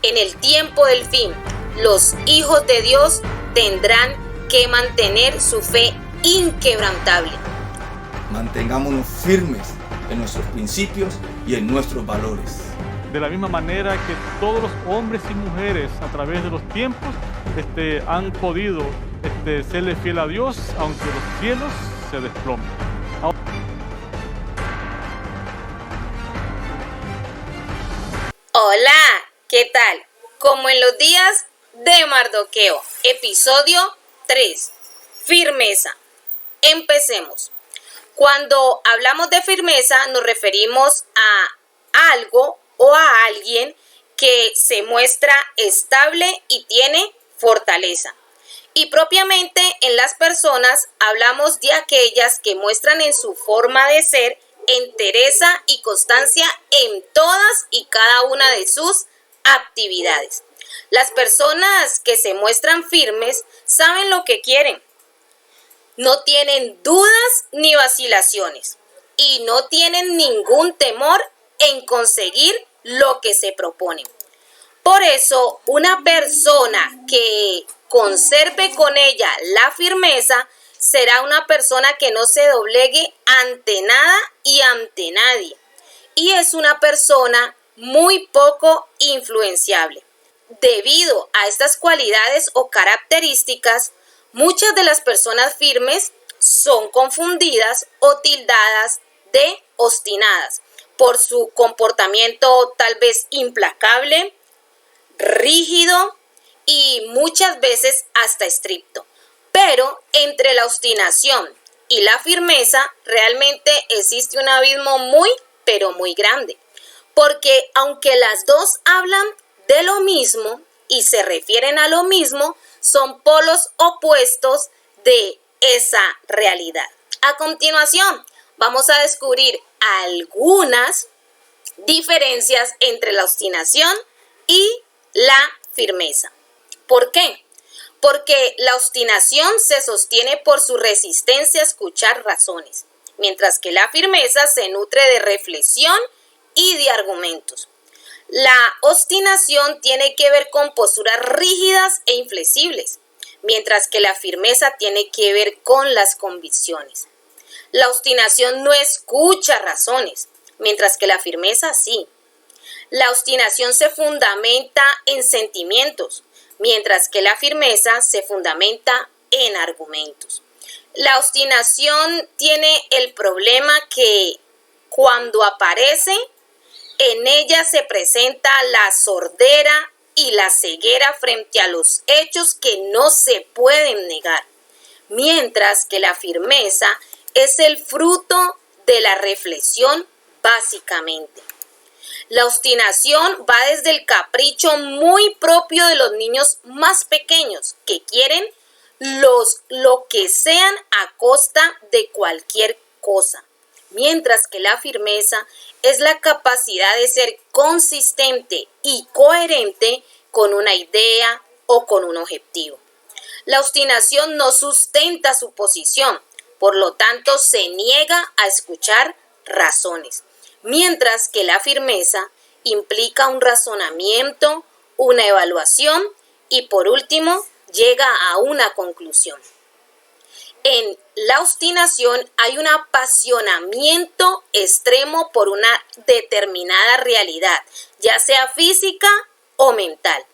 en el tiempo del fin, los hijos de Dios tendrán que mantener su fe inquebrantable. Mantengámonos firmes en nuestros principios y en nuestros valores. De la misma manera que todos los hombres y mujeres a través de los tiempos han podido serle fiel a Dios, aunque los cielos se desplomen. Hola, ¿qué tal? Como en los días de Mardoqueo, episodio 3, firmeza. Empecemos. Cuando hablamos de firmeza nos referimos a algo o a alguien que se muestra estable y tiene fortaleza. Y propiamente en las personas hablamos de aquellas que muestran en su forma de ser entereza y constancia en todas y cada una de sus actividades. Las personas que se muestran firmes saben lo que quieren. No tienen dudas ni vacilaciones y no tienen ningún temor en conseguir lo que se proponen. Por eso, una persona que conserve con ella la firmeza será una persona que no se doblegue ante nada y ante nadie. Y es una persona muy poco influenciable. Debido a estas cualidades o características, muchas de las personas firmes son confundidas o tildadas de obstinadas por su comportamiento tal vez implacable, rígido y muchas veces hasta estricto. Pero entre la obstinación y la firmeza realmente existe un abismo muy, pero muy grande. Porque aunque las dos hablan de lo mismo y se refieren a lo mismo, son polos opuestos de esa realidad. A continuación, vamos a descubrir algunas diferencias entre la obstinación y la firmeza. ¿Por qué? Porque la obstinación se sostiene por su resistencia a escuchar razones, mientras que la firmeza se nutre de reflexión y de argumentos. La obstinación tiene que ver con posturas rígidas e inflexibles, mientras que la firmeza tiene que ver con las convicciones. La obstinación no escucha razones, mientras que la firmeza sí. La obstinación se fundamenta en sentimientos, mientras que la firmeza se fundamenta en argumentos. La obstinación tiene el problema que cuando aparece, en ella se presenta la sordera y la ceguera frente a los hechos que no se pueden negar, mientras que la firmeza es el fruto de la reflexión básicamente. La obstinación va desde el capricho muy propio de los niños más pequeños que quieren lo que sean a costa de cualquier cosa, mientras que la firmeza es la capacidad de ser consistente y coherente con una idea o con un objetivo. La obstinación no sustenta su posición, por lo tanto se niega a escuchar razones, mientras que la firmeza implica un razonamiento, una evaluación y por último llega a una conclusión. En la obstinación hay un apasionamiento extremo por una determinada realidad, ya sea física o mental,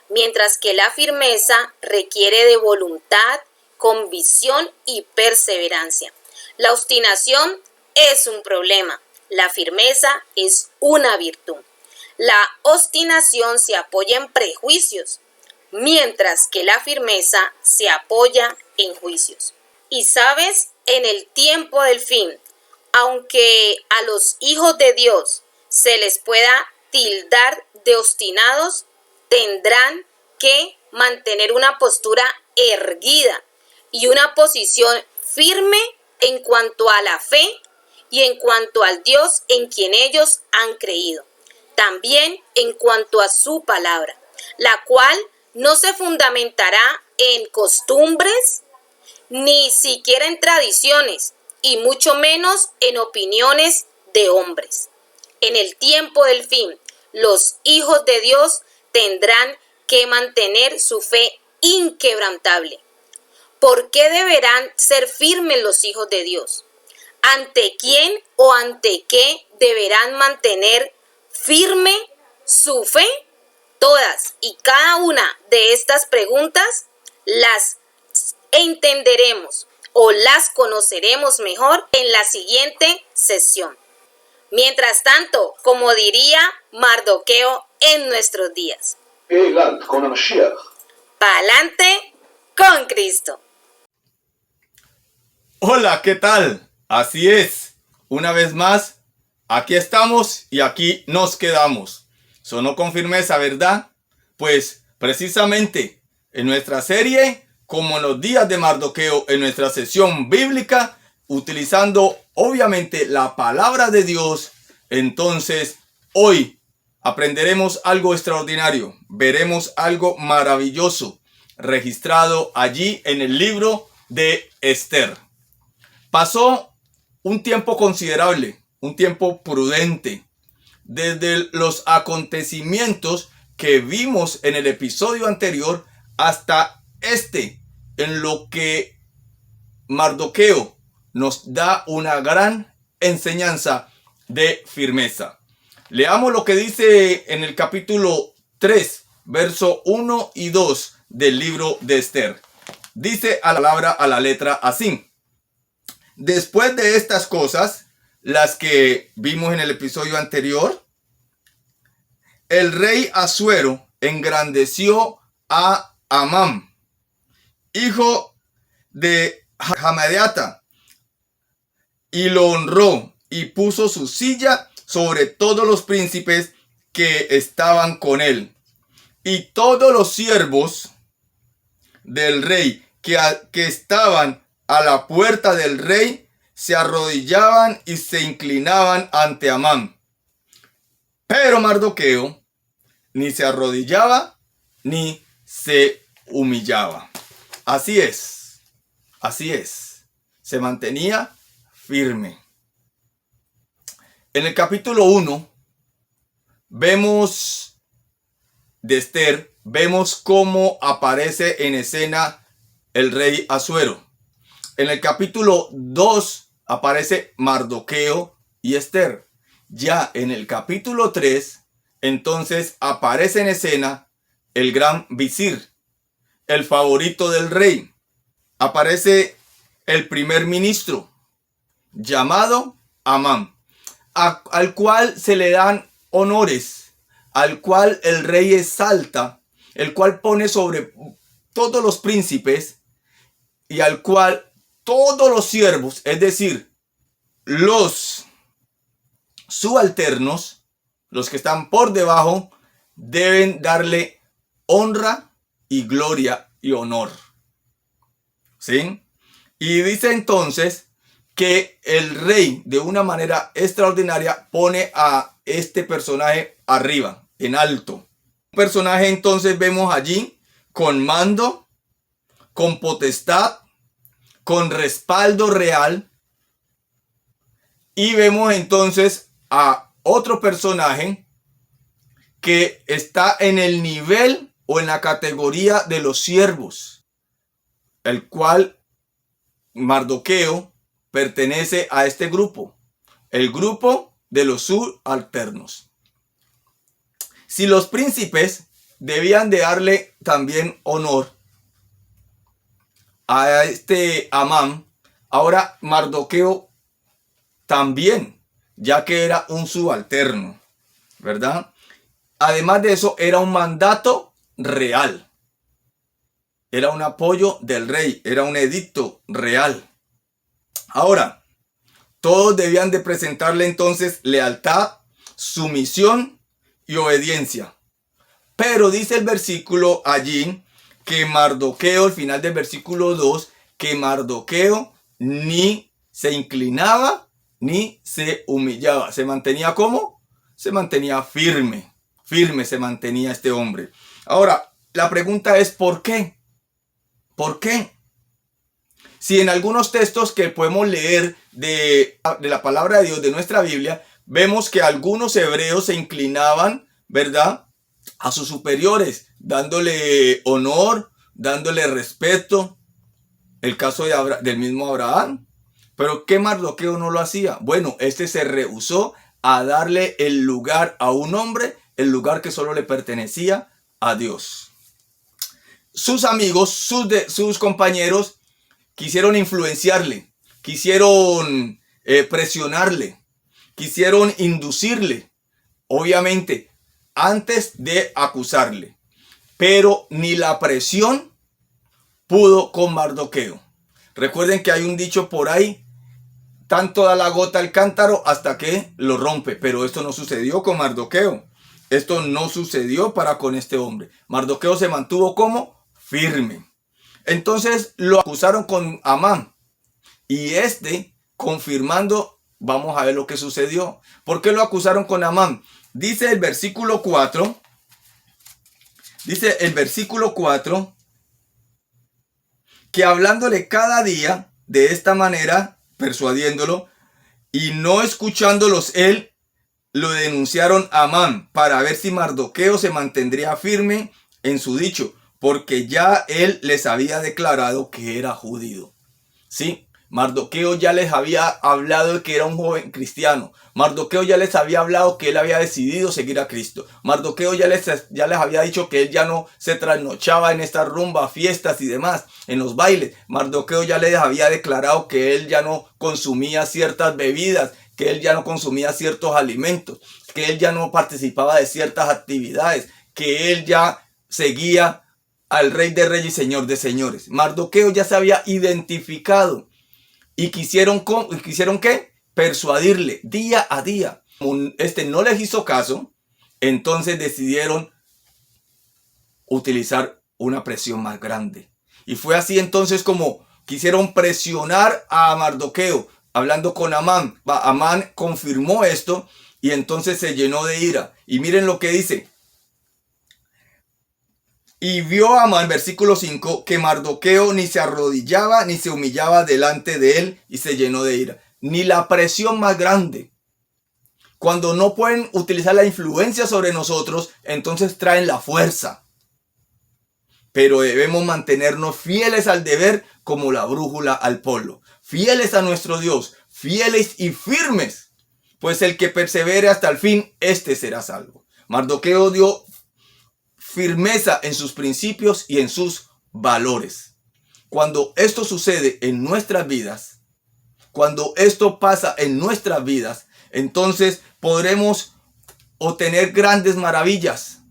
mientras que la firmeza requiere de voluntad, convicción y perseverancia. La obstinación es un problema, la firmeza es una virtud. La obstinación se apoya en prejuicios, mientras que la firmeza se apoya en juicios. Y sabes, en el tiempo del fin, aunque a los hijos de Dios se les pueda tildar de obstinados, tendrán que mantener una postura erguida y una posición firme en cuanto a la fe y en cuanto al Dios en quien ellos han creído. También en cuanto a su palabra, la cual no se fundamentará en costumbres, ni siquiera en tradiciones, y mucho menos en opiniones de hombres. En el tiempo del fin, los hijos de Dios tendrán que mantener su fe inquebrantable. ¿Por qué deberán ser firmes los hijos de Dios? ¿Ante quién o ante qué deberán mantener firme su fe? Todas y cada una de estas preguntas las entenderemos o las conoceremos mejor en la siguiente sesión. Mientras tanto, como diría Mardoqueo en nuestros días, pa'lante con Cristo. Hola, ¿qué tal? Así es, una vez más, aquí estamos y aquí nos quedamos. Sonó con firmeza, ¿verdad? Pues precisamente en nuestra serie, como en los días de Mardoqueo, en nuestra sesión bíblica, utilizando obviamente la palabra de Dios, entonces hoy aprenderemos algo extraordinario, veremos algo maravilloso registrado allí en el libro de Esther. Pasó un tiempo considerable, un tiempo prudente, desde los acontecimientos que vimos en el episodio anterior hasta en lo que Mardoqueo nos da una gran enseñanza de firmeza. Leamos lo que dice en el capítulo 3, verso 1 y 2 del libro de Esther. Dice a la palabra, a la letra así: después de estas cosas, las que vimos en el episodio anterior, el rey Asuero engrandeció a Amán, hijo de Hamedeata, y lo honró y puso su silla sobre todos los príncipes que estaban con él. Y todos los siervos del rey que estaban a la puerta del rey se arrodillaban y se inclinaban ante Amán. Pero Mardoqueo ni se arrodillaba ni se humillaba. Así es, se mantenía firme. En el capítulo 1 vemos de Esther, vemos cómo aparece en escena el rey Asuero. En el capítulo 2 aparece Mardoqueo y Esther. Ya en el capítulo 3, entonces aparece en escena el gran visir, el favorito del rey. Aparece el primer ministro, llamado Amán, al cual se le dan honores, al cual el rey exalta, el cual pone sobre todos los príncipes y al cual todos los siervos, es decir, los subalternos, los que están por debajo, deben darle honra y gloria y honor. ¿Sí? Y dice entonces que el rey, de una manera extraordinaria, pone a este personaje arriba, en alto. Un personaje entonces vemos allí con mando, con potestad, con respaldo real. Y vemos entonces a otro personaje que está en el nivel o en la categoría de los siervos, el cual Mardoqueo pertenece a este grupo, el grupo de los subalternos. Si los príncipes debían de darle también honor a este Amán, ahora Mardoqueo también, ya que era un subalterno, ¿verdad? Además de eso, era un mandato real. Era un apoyo del rey, era un edicto real. Ahora, todos debían de presentarle entonces lealtad, sumisión y obediencia. Pero dice el versículo allí que Mardoqueo, al final del versículo 2, que Mardoqueo ni se inclinaba ni se humillaba. ¿Se mantenía cómo? Se mantenía firme. Firme se mantenía este hombre. Ahora, la pregunta es ¿por qué? ¿Por qué? Si en algunos textos que podemos leer de la palabra de Dios, de nuestra Biblia, vemos que algunos hebreos se inclinaban, ¿verdad? a sus superiores, dándole honor, dándole respeto. El caso del mismo Abraham. Pero ¿qué Mardoqueo no lo hacía? Bueno, este se rehusó a darle el lugar a un hombre, el lugar que solo le pertenecía a Dios. Sus amigos, sus compañeros quisieron influenciarle, quisieron presionarle, quisieron inducirle, obviamente, antes de acusarle. Pero ni la presión pudo con Mardoqueo. Recuerden que hay un dicho por ahí: tanto da la gota al cántaro hasta que lo rompe. Pero esto no sucedió con Mardoqueo. Esto no sucedió para con este hombre. Mardoqueo se mantuvo como firme. Entonces lo acusaron con Amán. Y confirmando, vamos a ver lo que sucedió. ¿Por qué lo acusaron con Amán? Dice el versículo 4. Dice el versículo 4 que hablándole cada día de esta manera, persuadiéndolo, y no escuchándolos él, lo denunciaron a Amán para ver si Mardoqueo se mantendría firme en su dicho, porque ya él les había declarado que era judío. ¿Sí? Mardoqueo ya les había hablado de que era un joven cristiano. Mardoqueo ya les había hablado que él había decidido seguir a Cristo. Mardoqueo ya les había dicho que él ya no se trasnochaba en estas rumbas, fiestas y demás, en los bailes. Mardoqueo ya les había declarado que él ya no consumía ciertas bebidas, que él ya no consumía ciertos alimentos, que él ya no participaba de ciertas actividades, que él ya seguía al Rey de Reyes y Señor de Señores. Mardoqueo ya se había identificado. Y quisieron ¿qué? Persuadirle día a día. Como no les hizo caso, entonces decidieron utilizar una presión más grande. Y fue así entonces como quisieron presionar a Mardoqueo, hablando con Amán. Amán confirmó esto y entonces se llenó de ira. Y miren lo que dice. Y vio Amán, versículo 5, que Mardoqueo ni se arrodillaba ni se humillaba delante de él, y se llenó de ira. Ni la presión más grande. Cuando no pueden utilizar la influencia sobre nosotros, entonces traen la fuerza. Pero debemos mantenernos fieles al deber como la brújula al polo. Fieles a nuestro Dios, fieles y firmes. Pues el que persevere hasta el fin, este será salvo. Mardoqueo dio firmeza en sus principios y en sus valores. Cuando esto sucede en nuestras vidas, cuando esto pasa en nuestras vidas, entonces podremos obtener grandes maravillas.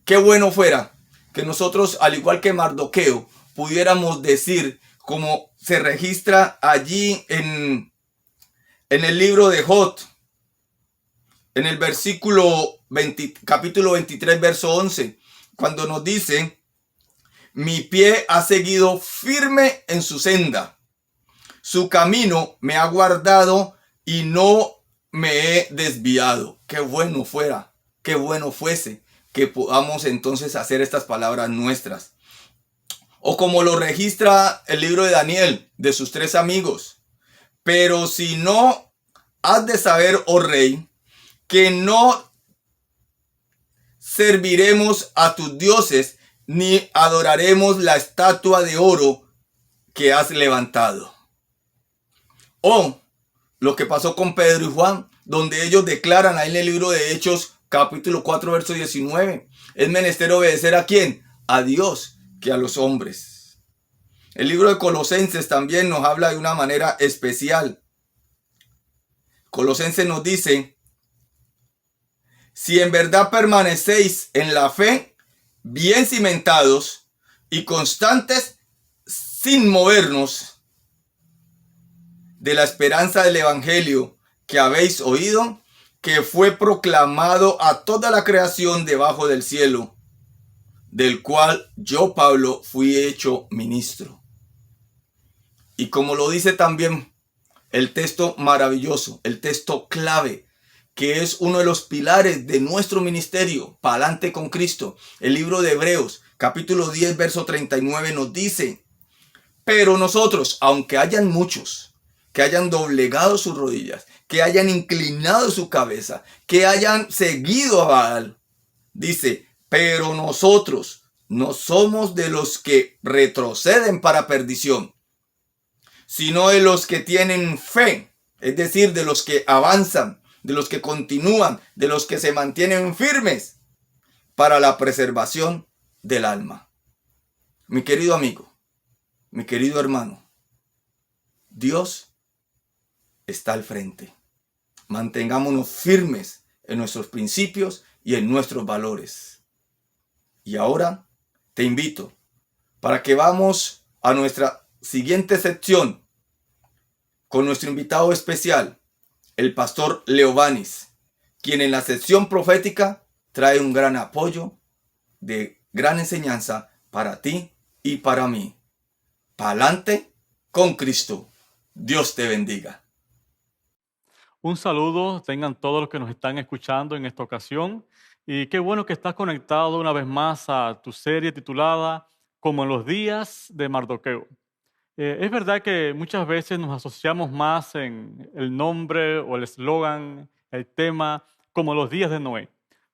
Qué bueno fuera que nosotros, al igual que Mardoqueo, pudiéramos decir, como se registra allí en el libro de Job, en el capítulo 23, verso 11, cuando nos dice: mi pie ha seguido firme en su senda, su camino me ha guardado y no me he desviado. Qué bueno fuera, qué bueno fuese que podamos entonces hacer estas palabras nuestras. O como lo registra el libro de Daniel, de sus 3 amigos: pero si no has de saber, oh rey, que no serviremos a tus dioses, ni adoraremos la estatua de oro que has levantado. O lo que pasó con Pedro y Juan, donde ellos declaran ahí en el libro de Hechos, capítulo 4, verso 19. Es menester obedecer ¿a quién? A Dios, que a los hombres. El libro de Colosenses también nos habla de una manera especial. Colosenses nos dice: si en verdad permanecéis en la fe, bien cimentados y constantes, sin movernos de la esperanza del evangelio que habéis oído, que fue proclamado a toda la creación debajo del cielo, del cual yo, Pablo, fui hecho ministro. Y como lo dice también el texto maravilloso, el texto clave, que es uno de los pilares de nuestro ministerio, para adelante con Cristo. El libro de Hebreos, capítulo 10, verso 39, nos dice: pero nosotros, aunque hayan muchos que hayan doblegado sus rodillas, que hayan inclinado su cabeza, que hayan seguido a Baal, Dice, pero nosotros no somos de los que retroceden para perdición, sino de los que tienen fe, es decir, de los que avanzan, de los que continúan, de los que se mantienen firmes para la preservación del alma. Mi querido amigo, mi querido hermano, Dios está al frente. Mantengámonos firmes en nuestros principios y en nuestros valores. Y ahora te invito para que vamos a nuestra siguiente sección con nuestro invitado especial, el pastor Leobanis, quien en la sección profética trae un gran apoyo de gran enseñanza para ti y para mí. Pa'lante con Cristo. Dios te bendiga. Un saludo tengan todos los que nos están escuchando en esta ocasión y qué bueno que estás conectado una vez más a tu serie titulada Como en los días de Mardoqueo. Es verdad que muchas veces nos asociamos más en el nombre o el eslogan, el tema, como los días de Noé.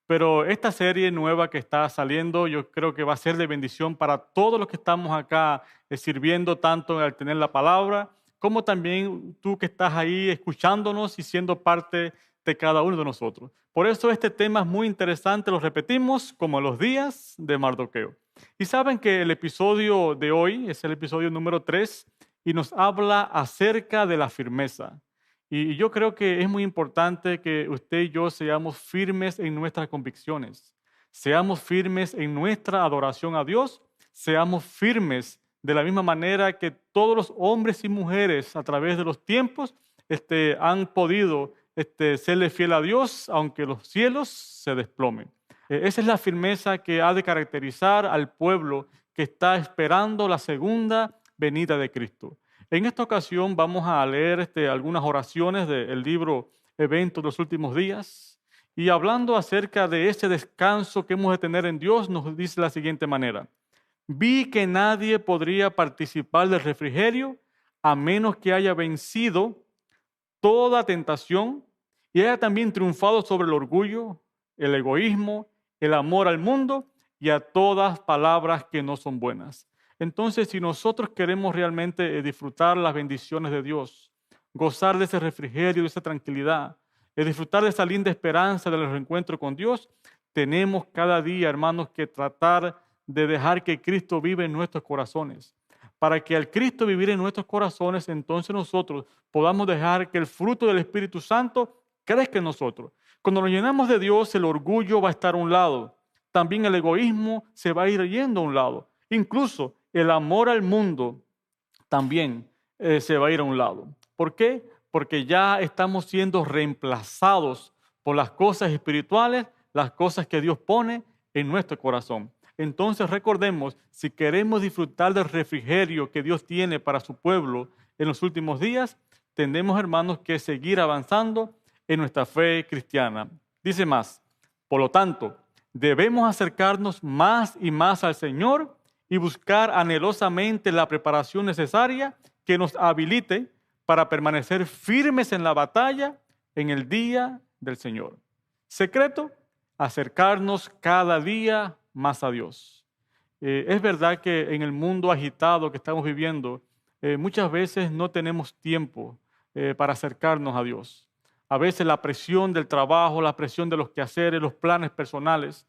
Pero esta serie nueva que está saliendo yo creo que va a ser de bendición para todos los que estamos acá sirviendo tanto al tener la palabra, como también tú que estás ahí escuchándonos y siendo parte de cada uno de nosotros. Por eso este tema es muy interesante, lo repetimos, como los días de Mardoqueo. Y saben que el episodio de hoy es el episodio número 3 y nos habla acerca de la firmeza. Y yo creo que es muy importante que usted y yo seamos firmes en nuestras convicciones, seamos firmes en nuestra adoración a Dios, seamos firmes de la misma manera que todos los hombres y mujeres a través de los tiempos han podido serle fiel a Dios, aunque los cielos se desplomen. Esa es la firmeza que ha de caracterizar al pueblo que está esperando la segunda venida de Cristo. En esta ocasión vamos a leer algunas oraciones del libro Eventos de los Últimos Días y hablando acerca de ese descanso que hemos de tener en Dios, nos dice de la siguiente manera. Vi que nadie podría participar del refrigerio a menos que haya vencido toda tentación y haya también triunfado sobre el orgullo, el egoísmo, el amor al mundo y a todas palabras que no son buenas. Entonces, si nosotros queremos realmente disfrutar las bendiciones de Dios, gozar de ese refrigerio, de esa tranquilidad, disfrutar de esa linda esperanza del reencuentro con Dios, tenemos cada día, hermanos, que tratar de dejar que Cristo vive en nuestros corazones. Para que al Cristo vivir en nuestros corazones, entonces nosotros podamos dejar que el fruto del Espíritu Santo crezca en nosotros. Cuando nos llenamos de Dios, el orgullo va a estar a un lado. También el egoísmo se va a ir yendo a un lado. Incluso el amor al mundo también se va a ir a un lado. ¿Por qué? Porque ya estamos siendo reemplazados por las cosas espirituales, las cosas que Dios pone en nuestro corazón. Entonces recordemos, si queremos disfrutar del refrigerio que Dios tiene para su pueblo en los últimos días, tenemos, hermanos, que seguir avanzando en nuestra fe cristiana. Dice más, por lo tanto, debemos acercarnos más y más al Señor y buscar anhelosamente la preparación necesaria que nos habilite para permanecer firmes en la batalla en el día del Señor. Secreto, acercarnos cada día más a Dios. Es verdad que en el mundo agitado que estamos viviendo, muchas veces no tenemos tiempo para acercarnos a Dios. A veces la presión del trabajo, la presión de los quehaceres, los planes personales,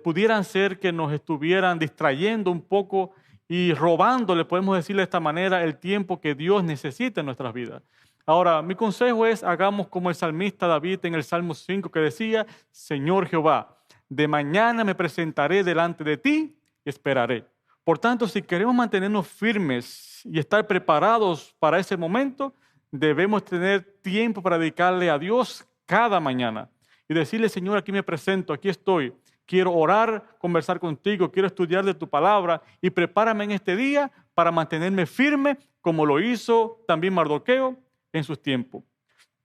pudieran ser que nos estuvieran distrayendo un poco y robándole, podemos decirle de esta manera, el tiempo que Dios necesita en nuestras vidas. Ahora, mi consejo es, hagamos como el salmista David en el Salmo 5 que decía, Señor Jehová, de mañana me presentaré delante de ti y esperaré. Por tanto, si queremos mantenernos firmes y estar preparados para ese momento, debemos tener tiempo para dedicarle a Dios cada mañana y decirle, Señor, aquí me presento, aquí estoy. Quiero orar, conversar contigo, quiero estudiar de tu palabra y prepárame en este día para mantenerme firme como lo hizo también Mardoqueo en sus tiempos.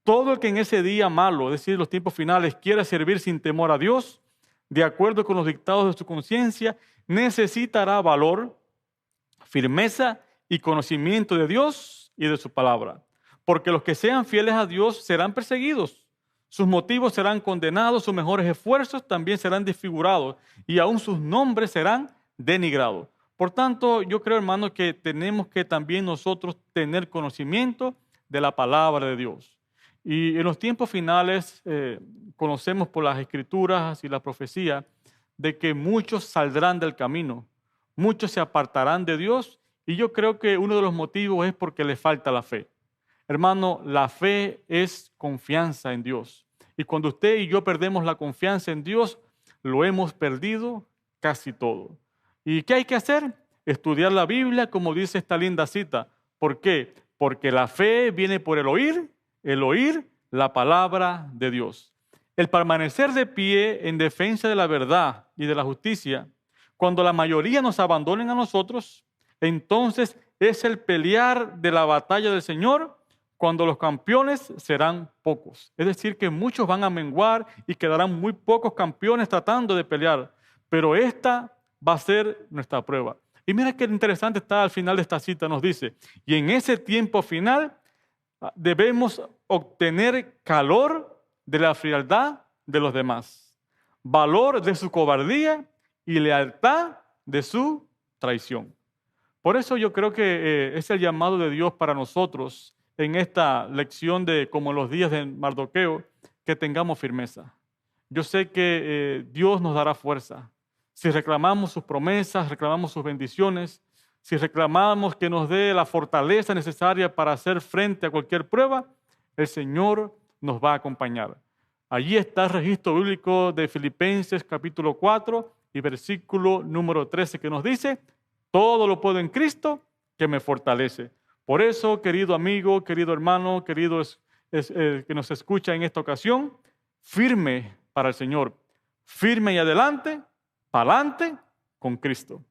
Todo el que en ese día malo, es decir, los tiempos finales, quiera servir sin temor a Dios, de acuerdo con los dictados de su conciencia, necesitará valor, firmeza y conocimiento de Dios y de su palabra. Porque los que sean fieles a Dios serán perseguidos. Sus motivos serán condenados, sus mejores esfuerzos también serán desfigurados y aún sus nombres serán denigrados. Por tanto, yo creo, hermano, que tenemos que también nosotros tener conocimiento de la palabra de Dios. Y en los tiempos finales conocemos por las escrituras y la profecía de que muchos saldrán del camino, muchos se apartarán de Dios, y yo creo que uno de los motivos es porque les falta la fe. Hermano, la fe es confianza en Dios. Y cuando usted y yo perdemos la confianza en Dios, lo hemos perdido casi todo. ¿Y qué hay que hacer? Estudiar la Biblia, como dice esta linda cita. ¿Por qué? Porque la fe viene por el oír la palabra de Dios. El permanecer de pie en defensa de la verdad y de la justicia, cuando la mayoría nos abandonen a nosotros, entonces es el pelear de la batalla del Señor, cuando los campeones serán pocos. Es decir, que muchos van a menguar y quedarán muy pocos campeones tratando de pelear. Pero esta va a ser nuestra prueba. Y mira qué interesante está al final de esta cita, nos dice, y en ese tiempo final debemos obtener calor de la frialdad de los demás, valor de su cobardía y lealtad de su traición. Por eso yo creo que es el llamado de Dios para nosotros en esta lección de como en los días de Mardoqueo, que tengamos firmeza. Yo sé que Dios nos dará fuerza. Si reclamamos sus promesas, reclamamos sus bendiciones, si reclamamos que nos dé la fortaleza necesaria para hacer frente a cualquier prueba, el Señor nos va a acompañar. Allí está el registro bíblico de Filipenses capítulo 4 y versículo número 13 que nos dice, todo lo puedo en Cristo que me fortalece. Por eso, querido amigo, querido hermano, querido que nos escucha en esta ocasión, firme para el Señor, firme y adelante, para adelante con Cristo.